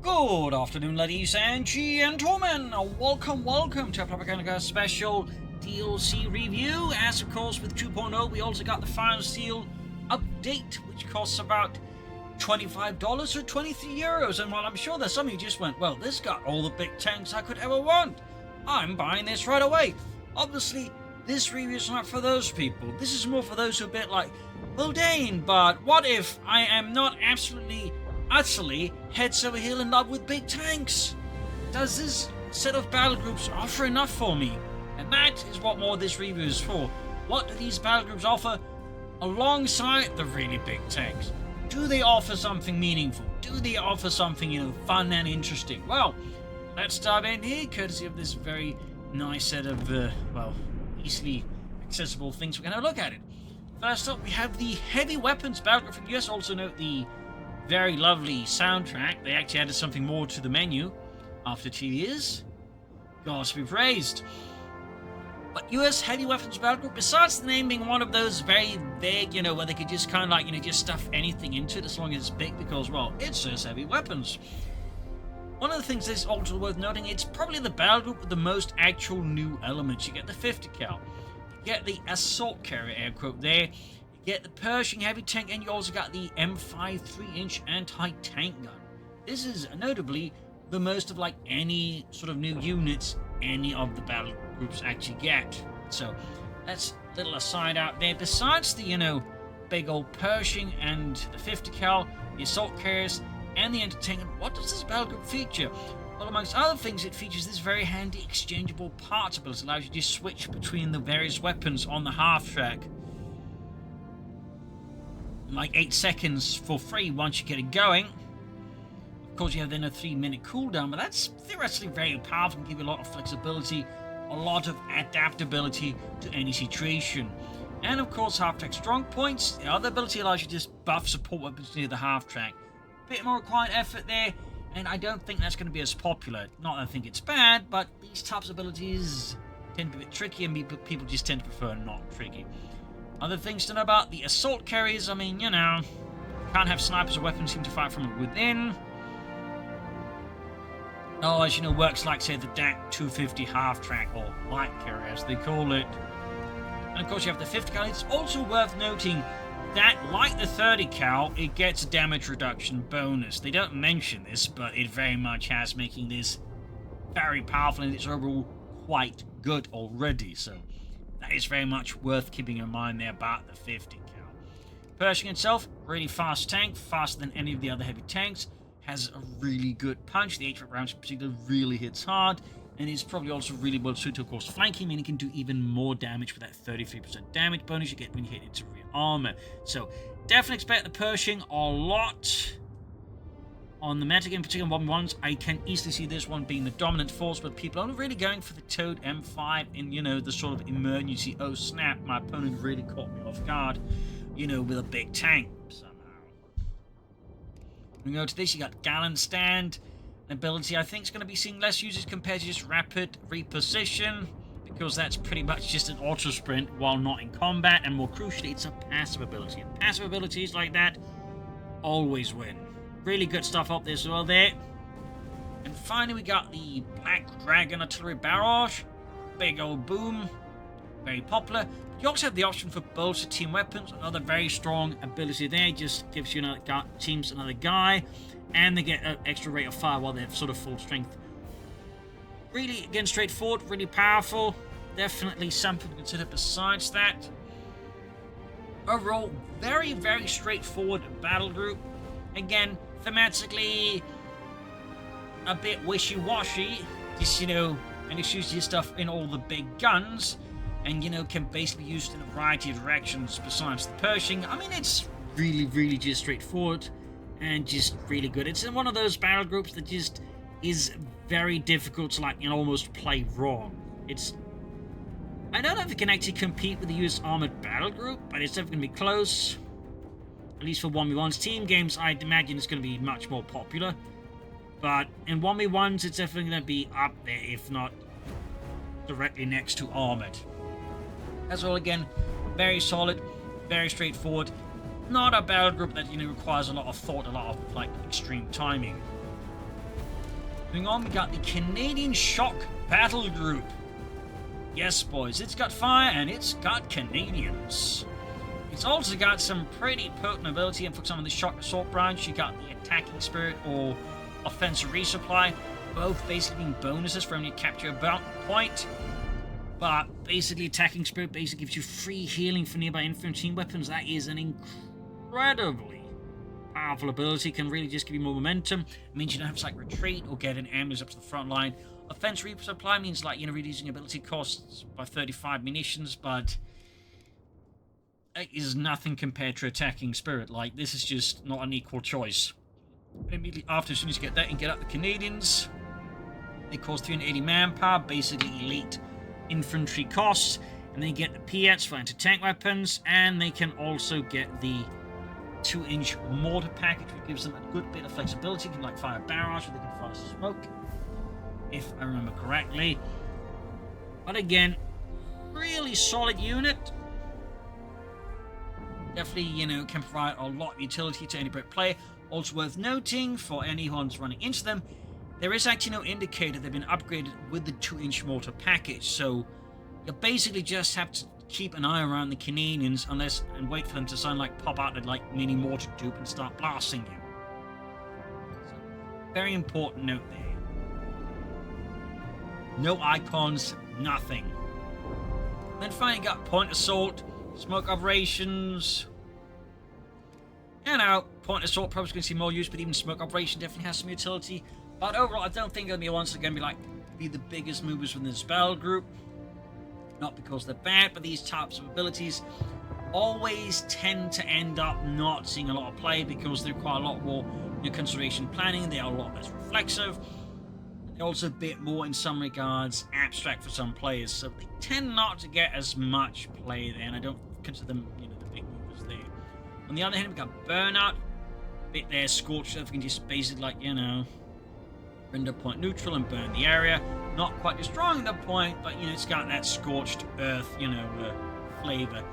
Good afternoon, ladies and gentlemen. Welcome to a Propagandacaster special DLC review. As of course with 2.0, we also got the Final Seal update, which costs about $25 or 23 euros. And while I'm sure there's some of you just went, well, this got all the big tanks I could ever want, I'm buying this right away. Obviously, this review is not for those people. This is more for those who are a bit like, well, Dane, but what if I am not absolutely utterly heads over heel in love with big tanks? Does this set of battle groups offer enough for me? And that is what more this review is for. What do these battle groups offer alongside the really big tanks? Do they offer something meaningful? Do they offer something, fun and interesting? Well, let's dive in here, courtesy of this very nice set of, easily accessible things. We're going to look at it. First up, we have the Heavy Weapons battle group from US. Also note the very lovely soundtrack. They actually added something more to the menu after 2 years. God to be praised. But US Heavy Weapons Battle Group, besides the name being one of those very vague, where they could just kind of just stuff anything into it as long as it's big because, well, it's just heavy weapons. One of the things that's also worth noting, it's probably the battle group with the most actual new elements. You get the 50 cal, you get the assault carrier, air quote there, you get the Pershing heavy tank, and you also got the M5 3-inch anti-tank gun. This is notably the most of any sort of new units any of the battle groups actually get. So that's a little aside out there. Besides the, big old Pershing and the 50 cal, the assault carriers, and the anti-tank, what does this battle group feature? Well, amongst other things, it features this very handy exchangeable parts ability. It allows you to switch between the various weapons on the half track. Like 8 seconds for free once you get it going. Of course, you have then a 3-minute cooldown, but that's theoretically very powerful and give you a lot of flexibility, a lot of adaptability to any situation. And of course, half track strong points. The other ability allows you to just buff support weapons near the half track. Bit more required effort there, and I don't think that's going to be as popular. Not that I think it's bad, but these types of abilities tend to be a bit tricky, and people just tend to prefer not tricky. Other things to know about the assault carriers, can't have snipers or weapons seem to fire from within. Oh, as you know, works like, say, the DAC 250 half-track, or light carrier, as they call it. And of course, you have the 50 cal. It's also worth noting that, like the 30 cal, it gets a damage reduction bonus. They don't mention this, but it very much has, making this very powerful, and it's overall quite good already. So that is very much worth keeping in mind there about the 50 cal. Pershing itself, really fast tank, faster than any of the other heavy tanks. Has a really good punch. The H-Rep rounds in particular really hits hard, and is probably also really well suited to, of course, flanking, meaning it can do even more damage with that 33% damage bonus you get when you hit into rear armor. So definitely expect the Pershing a lot. On the meta, in particular 1v1s, I can easily see this one being the dominant force, but people are only really going for the Toad M5 in, the sort of emergency, oh snap, my opponent really caught me off guard, with a big tank somehow. We go to this, you got Gallant Stand, an ability I think is going to be seeing less uses compared to just Rapid Reposition, because that's pretty much just an auto sprint while not in combat, and more crucially, it's a passive ability. And passive abilities like that always win. Really good stuff up there as well there. And finally, we got the Black Dragon Artillery Barrage. Big old boom. Very popular. You also have the option for bolster team weapons. Another very strong ability there. Just gives you another guy. And they get an extra rate of fire while they have sort of full strength. Really, again, straightforward. Really powerful. Definitely something to consider besides that. Overall, very, very straightforward battle group. Again, thematically a bit wishy-washy. Just, and it shoots your stuff in all the big guns. And, can basically be used in a variety of directions besides the Pershing. It's really, really just straightforward and just really good. It's one of those battle groups that just is very difficult to, almost play wrong. I don't know if it can actually compete with the US Armored Battle Group, but it's definitely going to be close. At least for 1v1s. Team games, I'd imagine it's going to be much more popular. But in 1v1s, it's definitely going to be up there, if not directly next to Armored. As well, again, very solid, very straightforward. Not a battle group that requires a lot of thought, a lot of extreme timing. Moving on, we got the Canadian Shock Battle Group. Yes, boys, it's got fire and it's got Canadians. It's also got some pretty potent ability, and for some of the Shock Assault branch, you got the Attacking Spirit or Offensive Resupply, both basically being bonuses for when you capture a bounty point. But basically, Attacking Spirit basically gives you free healing for nearby infantry weapons. That is an incredibly powerful ability. Can really just give you more momentum. It means you don't have to like retreat or get an ambulance up to the front line. Offensive Resupply means like, you know, reducing ability costs by 35 munitions, but it is nothing compared to Attacking Spirit. Like, this is just not an equal choice. And immediately after, as soon as you get that and get up the Canadians, they cost 380 manpower, basically elite infantry costs, and they get the P.E.T.s for anti-tank weapons, and they can also get the 2-inch mortar package, which gives them a good bit of flexibility. You can like fire barrage, or they can fire smoke, if I remember correctly. But again, really solid unit. Definitely, you know, can provide a lot of utility to any Brit player. Also worth noting, for anyone who's running into them, there is actually no indicator they've been upgraded with the 2-inch mortar package. So you basically just have to keep an eye around the Canadians and wait for them to suddenly like pop out and like mini mortar dupe and start blasting you. So, very important note there. No icons, nothing. Then finally got point assault, smoke operations. You know, point assault probably going to see more use, but even smoke operation definitely has some utility. But overall, I don't think they'll be the ones that are going to be the biggest movers within this battle group. Not because they're bad, but these types of abilities always tend to end up not seeing a lot of play because they require a lot more consideration planning. They are a lot less reflexive. They're also a bit more, in some regards, abstract for some players, so they tend not to get as much play there, and I don't consider them, you know, the big movers there. On the other hand, we've got Burnout, a bit there, Scorched Earth, we can just basically, like, you know, render point neutral and burn the area. Not quite destroying the point, but, you know, it's got that Scorched Earth, you know, flavor.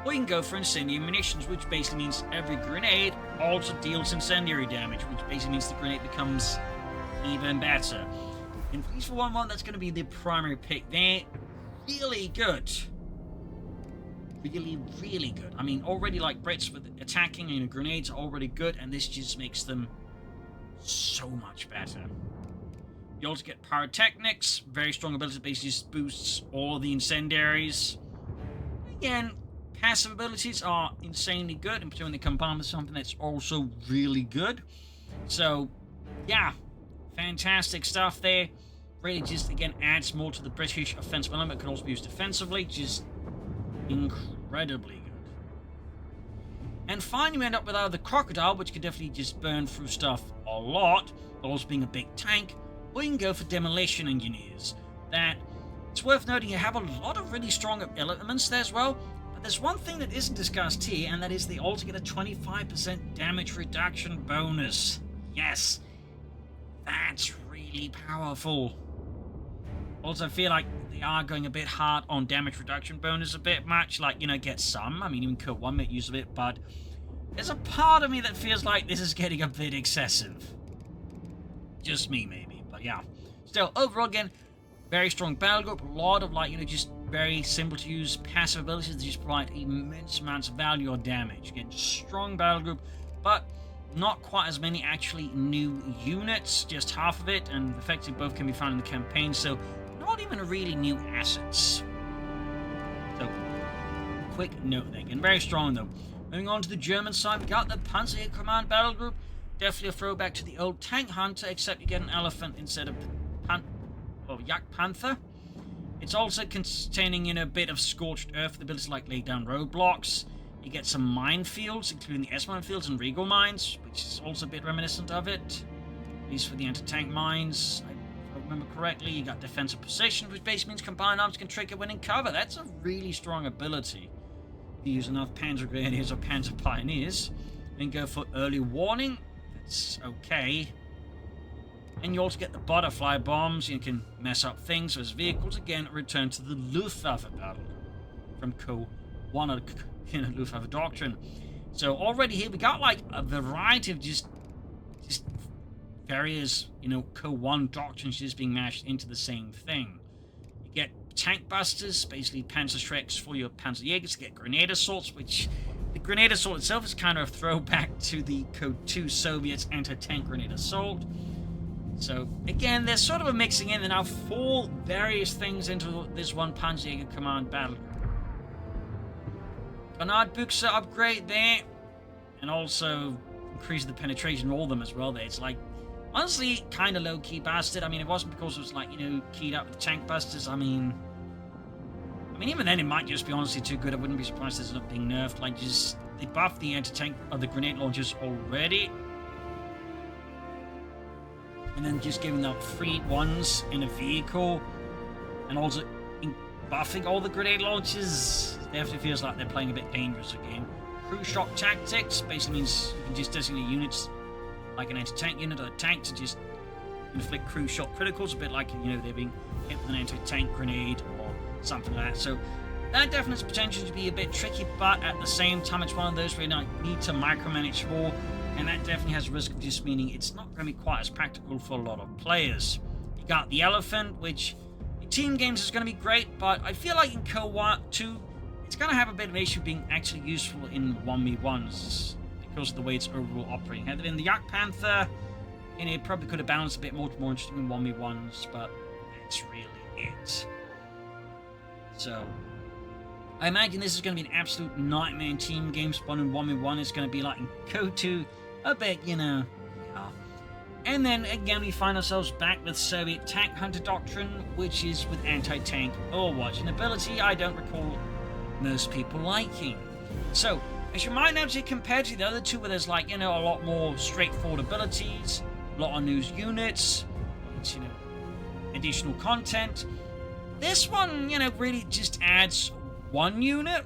Or you can go for incendiary munitions, which basically means every grenade also deals incendiary damage, which basically means the grenade becomes even better. And at least for 1-1, that's going to be the primary pick there. Really good. Really, really good. I mean, already like Brits with attacking, you know, grenades are already good, and this just makes them so much better. You also get Pyrotechnics, very strong ability, basically just boosts all of the incendiaries. Again, passive abilities are insanely good, and particularly when they combine with something that's also really good. So, yeah. Fantastic stuff there. Really just, again, adds more to the British offensive element. Could also be used defensively. Just incredibly good. And finally, we end up with either the Crocodile, which can definitely just burn through stuff a lot, but also being a big tank. Or you can go for Demolition Engineers. That, it's worth noting, you have a lot of really strong elements there as well. But there's one thing that isn't discussed here, and that is they also get a 25% damage reduction bonus. Yes. That's really powerful. Also, I feel like they are going a bit hard on damage reduction bonus a bit much. Like, you know, get some. I mean, even CoH3 make use of it, but there's a part of me that feels like this is getting a bit excessive. Just me, maybe. But yeah. Still, overall, again, very strong battle group. A lot of, like, you know, just very simple to use passive abilities that just provide immense amounts of value or damage. Again, strong battle group, but not quite as many actually new units, just half of it, and effectively both can be found in the campaign, so not even really new assets. So, quick note there. Again, very strong though. Moving on to the German side, we got the Panzerjager Command Battle Group. Definitely a throwback to the old Tank Hunter, except you get an elephant instead of Yak Panther. It's also containing, you know, a bit of Scorched Earth, the ability to like lay down roadblocks. You get some minefields, including the S-minefields and Regal mines, which is also a bit reminiscent of it. At least for the anti-tank mines. If I remember correctly, you got defensive position, which basically means combined arms can trigger when in cover. That's a really strong ability. If you use enough Panzer Grenadiers or Panzer Pioneers. Then go for early warning. That's okay. And you also get the butterfly bombs. You can mess up things as vehicles. Again, return to the Luftwaffe battle from CoH3, you know, Luftwaffe doctrine. So already here we got like a variety of just various, you know, CoH3 doctrines just being mashed into the same thing. You get tank busters, basically Panzerjager for your Panzerjagers. You get grenade assaults, which the grenade assault itself is kind of a throwback to the CoH3 Soviet's anti-tank grenade assault. So again, there's sort of a mixing in. There are now 4 various things into this one Panzerjager Command battle group. Grenade Buchse upgrade there, and also increase the penetration of all of them as well there. It's like, honestly, kind of low-key bastard. I mean, it wasn't because it was like, you know, keyed up with tank busters. I mean, even then, it might just be honestly too good. I wouldn't be surprised if it's not being nerfed. Like, just, they buffed the anti-tank of the grenade launchers already. And then just giving them free ones in a vehicle. And also buffing all the grenade launchers. Definitely feels like they're playing a bit dangerous again. Crew shock tactics basically means you can just designate units like an anti-tank unit or a tank to just inflict crew shock criticals, a bit like, you know, they're being hit with an anti-tank grenade or something like that. So that definitely has potential to be a bit tricky, but at the same time, it's one of those where you need to micromanage more, and that definitely has a risk of just meaning it's not going to be quite as practical for a lot of players. You got the Elephant, which in team games is going to be great, but I feel like in CoH2, it's going to have a bit of an issue being actually useful in 1v1s because of the way it's overall operating. Had there been the Yak Panther, and it probably could have balanced a bit more interesting in 1v1s, but that's really it. So I imagine this is going to be an absolute nightmare in team games, but in 1v1 it's going to be like in CoH2, a bit, you know, yeah. And then again we find ourselves back with Soviet Tank Hunter Doctrine, which is with anti-tank Overwatch, an ability I don't recall most people liking. So, as you might notice, compared to the other two where there's like, you know, a lot more straightforward abilities, a lot of new units, you know, additional content, this one, you know, really just adds one unit,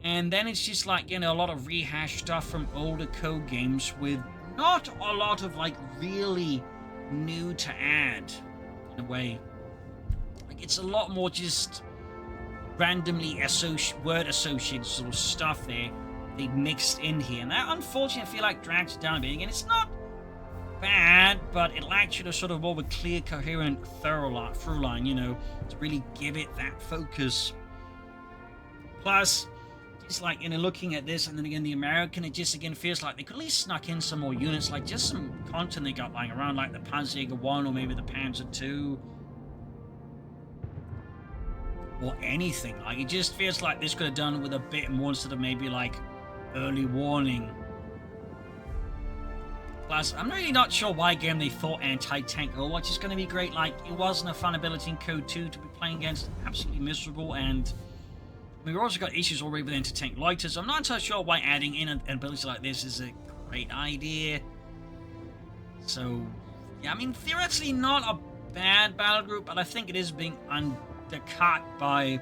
and then it's just like, you know, a lot of rehashed stuff from older CoH games with not a lot of like really new to add in a way. Like, it's a lot more just randomly word associated sort of stuff they mixed in here, and that unfortunately I feel like drags it down a bit. Again, it's not bad, but it lacks you to sort of more of a clear, coherent, through line, you know, to really give it that focus. Plus, just like, you know, looking at this, and then again the American, it just again feels like they could at least snuck in some more units, like just some content they got lying around, like the Panzerjager 1 or maybe the Panzer 2. Or anything. Like, it just feels like this could have done with a bit more instead of maybe like early warning. Plus, I'm really not sure why again they thought anti-tank Overwatch is going to be great. Like, it wasn't a fun ability in CoH2 to be playing against, absolutely miserable, and we've also got issues already with anti-tank loiters. I'm not entirely sure why adding in an ability like this is a great idea. So, yeah, I mean, theoretically not a bad battle group, but I think it is being undercut by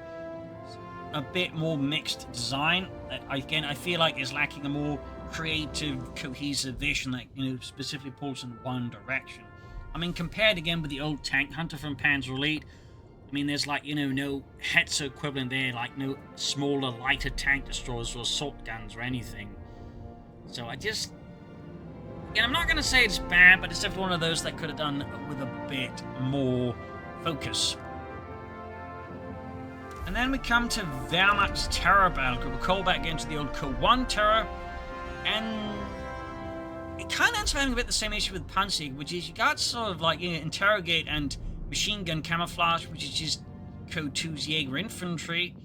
a bit more mixed design that again I feel like is lacking a more creative, cohesive vision that, you know, specifically pulls in one direction. I mean, compared again with the old Tank Hunter from Panzer Elite, I mean, there's like, you know, no Hetzer equivalent there, like no smaller, lighter tank destroyers or assault guns or anything. So I just, again, I'm not going to say it's bad, but it's definitely one of those that could have done with a bit more focus. And then we come to Wehrmacht's Terror battle group. We call back into the old CoH1 Terror, and it kind of ends up having a bit the same issue with Panzerjager, which is you got sort of like, you know, interrogate and machine gun camouflage, which is just CoH2's Jaeger infantry.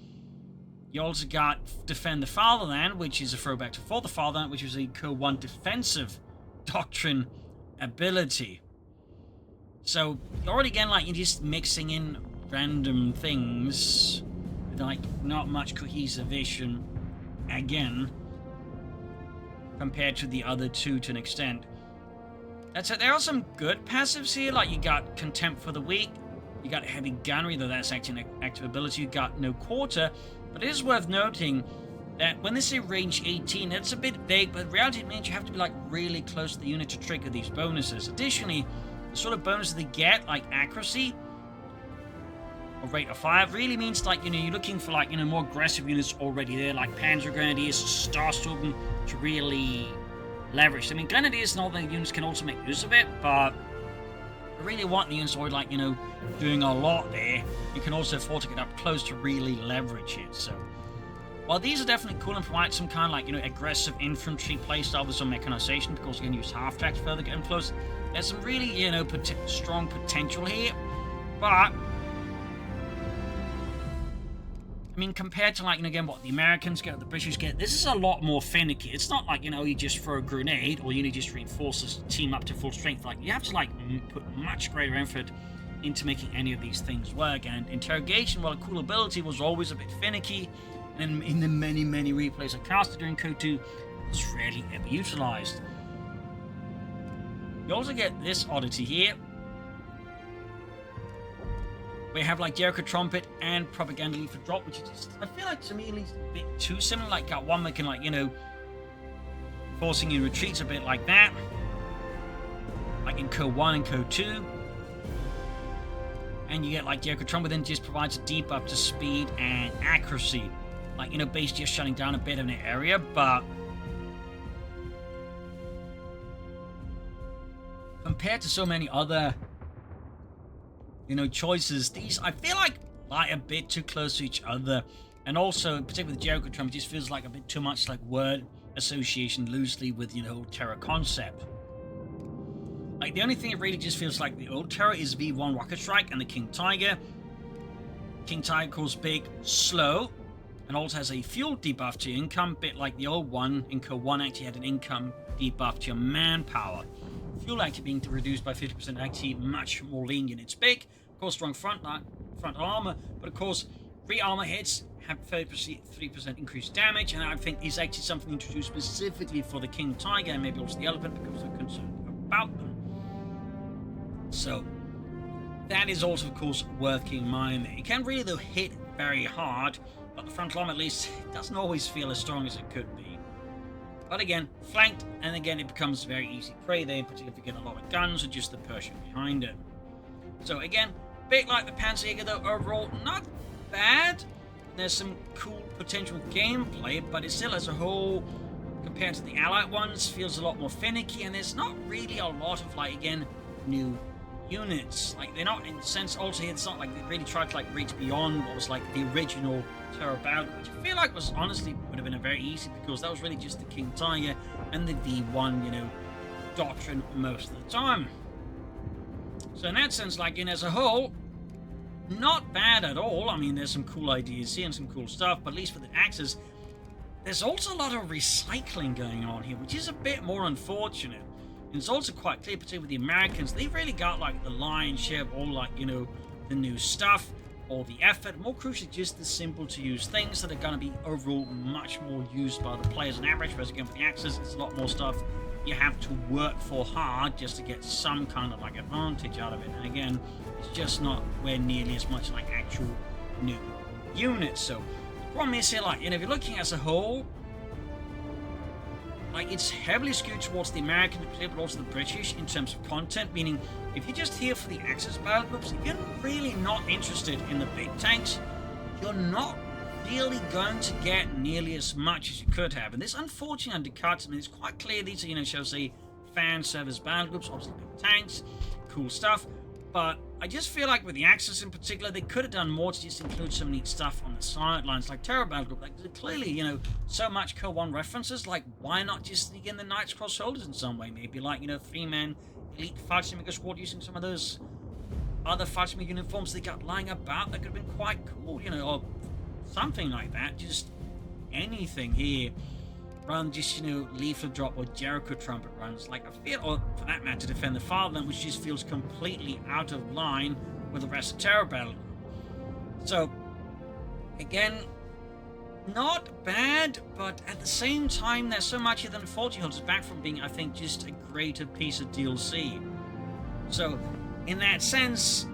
You also got Defend the Fatherland, which is a throwback to For the Fatherland, which is a CoH1 defensive doctrine ability. So you're already again like you're just mixing in random things with like not much cohesive vision again compared to the other two to an extent. That's it. There are some good passives here, like you got Contempt for the Weak, you got Heavy Gunnery, though that's actually an active ability, you got No Quarter, but it is worth noting that when they say range 18, it's a bit vague, but in reality it means you have to be like really close to the unit to trigger these bonuses. Additionally, the sort of bonuses they get, like accuracy or rate of fire, really means like, you know, you're looking for like, you know, more aggressive units already there, like Panzer Grenadiers, Starstorm, to really leveraged. I mean, Grenadiers and all the units can also make use of it, but I really want the units who are, like, you know, doing a lot there. You can also afford to get up close to really leverage it. So, while these are definitely cool and provide some kind of, like, you know, aggressive infantry playstyle with some mechanization, because you can use half-tracks further getting close, there's some really, you know, strong potential here. But I mean, compared to, like, you know, again, what the Americans get, the British get, this is a lot more finicky. It's not like, you know, you just throw a grenade or you need just reinforce the team up to full strength. Like, you have to, like, put much greater effort into making any of these things work. And interrogation, while a cool ability, was always a bit finicky. And in the many, many replays I casted during CoH3, it's rarely ever utilized. You also get this oddity here. We have, like, Jericho Trumpet and Propaganda Leaf for drop, which is just, I feel like, to me at least, a bit too similar. Like, got one that can, like, you know, forcing you retreats a bit like that, like in CoH1 and CoH2. And you get, like, Jericho Trumpet then just provides a debuff to speed and accuracy, like, you know, base just shutting down a bit of an area. But compared to so many other, you know, choices, these I feel like lie a bit too close to each other. And also, particularly with Jericho Trumpet, it just feels like a bit too much like word association loosely with, you know, Terror concept. Like, the only thing it really just feels like the old Terror is V1 Rocket Strike and the King Tiger. King Tiger calls big, slow, and also has a fuel debuff to your income, bit like the old one in CoH1 actually had an income debuff to your manpower. Fuel actually being reduced by 50%, actually much more lenient. It's big, of course, strong front armor, but of course, rear armor hits have 3% increased damage, and I think is actually something introduced specifically for the King Tiger and maybe also the Elephant because they're concerned about them. So that is also, of course, worth keeping in mind there. It can really, though, hit very hard, but the front armor, at least, doesn't always feel as strong as it could be. But again, flanked, and again, it becomes very easy prey there, particularly if you get a lot of guns or just the Persian behind it. So again, bit like the Panzerjager, though, overall, not bad. There's some cool potential gameplay, but it still, as a whole, compared to the Allied ones, feels a lot more finicky, and there's not really a lot of, like, again, new units. Like, they're not, in a sense, also here, it's not like they really tried to, like, reach beyond what was, like, the original Terror Battle, which I feel like was, honestly, would have been a very easy, because that was really just the King Tiger and the V1, you know, doctrine most of the time. So in that sense, like, as a whole, not bad at all. I mean, there's some cool ideas here and some cool stuff, but at least for the Axis, there's also a lot of recycling going on here, which is a bit more unfortunate. And it's also quite clear, particularly with the Americans, they've really got, like, the lion's share of all, like, you know, the new stuff, all the effort, more crucially, just the simple-to-use things that are going to be overall much more used by the players on average, whereas again, with the Axis, it's a lot more stuff you have to work for hard just to get some kind of, like, advantage out of it. And again, it's just not where nearly as much like actual new units. So the problem is here, like, if you're looking as a whole, like, it's heavily skewed towards the American, but also the British in terms of content, meaning if you're just here for the Axis battle groups, if you're really not interested in the big tanks, you're not really going to get nearly as much as you could have. And this unfortunately undercuts, I mean, it's quite clear these are, shall I say, fan service battle groups, obviously big tanks, cool stuff, but I just feel like with the Axis in particular, they could have done more to just include some neat stuff on the sidelines, like Terror Battle Group. Like, clearly, so much CoH1 references, like, why not just sneak in the Knights Cross Shoulders in some way? Maybe, like, 3-man elite fighting mega squad using some of those other fighting mega uniforms they got lying about that could have been quite cool, or something like that. Just anything here, rather than just, Leaflet Drop or Jericho Trumpet runs. Like, I feel, or for that matter, to defend the Fatherland, which just feels completely out of line with the rest of Terror Battle. So, again, not bad, but at the same time, there's so much here that unfortunately holds us back from being, I think, just a greater piece of DLC. So, in that sense,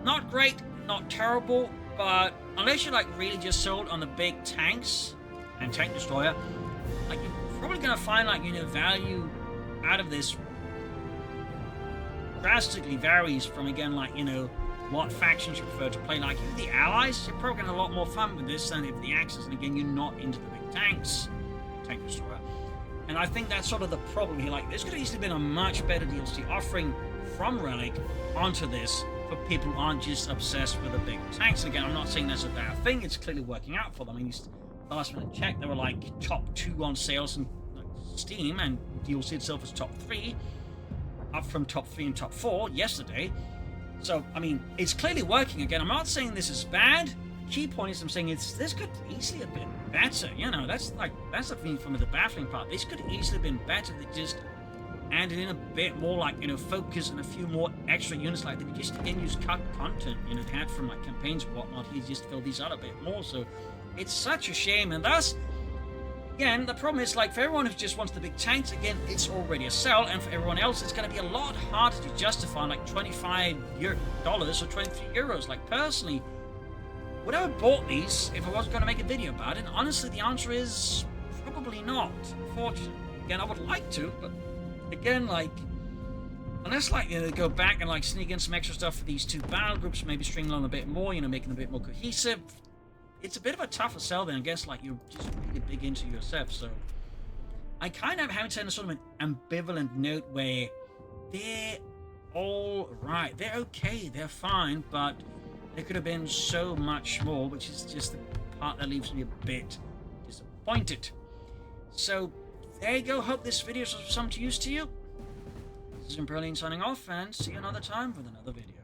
not great, not terrible, but unless you're, like, really just sold on the big tanks and tank destroyer, like, you're probably going to find, like, value out of this drastically varies from, again, like, what factions you prefer to play. Like, if the Allies, you're probably going to have a lot more fun with this than if the Axis, and again, you're not into the big tanks, tank destroyer. And I think that's sort of the problem here. Like, there's could have easily been a much better DLC offering from Relic onto this for people who aren't just obsessed with the big tanks. And again, I'm not saying that's a bad thing. It's clearly working out for them. I mean, the last minute check, they were like top 2 on sales in Steam, and DLC itself was top 3, up from top 3 and top 4 yesterday. So, I mean, it's clearly working. Again, I'm not saying this is bad. Key point is I'm saying this could easily have been better. You know, that's the thing from the baffling part. This could easily have been better. They just added in a bit more, like, you know, focus and a few more extra units. Like, they just again use cut content, you know, they had from like campaigns and whatnot. He just filled these out a bit more. So it's such a shame. And thus, again, the problem is, like, for everyone who just wants the big tanks, again, it's already a sell, and for everyone else, it's going to be a lot harder to justify, like, $25 or €23. Like, personally, would I have bought these if I wasn't going to make a video about it? And honestly, the answer is probably not, unfortunately. Again, I would like to, but again, like, unless, like, you know, they go back and, like, sneak in some extra stuff for these 2 battle groups, maybe string along a bit more, you know, making them a bit more cohesive, it's a bit of a tougher sell then, I guess, like, you're just really big into yourself. So I kind of have to sort of an ambivalent note where they're all right, they're okay, they're fine, but there could have been so much more, which is just the part that leaves me a bit disappointed. So there you go. Hope this video is of some use to you. This is Imperlian signing off, and see you another time with another video.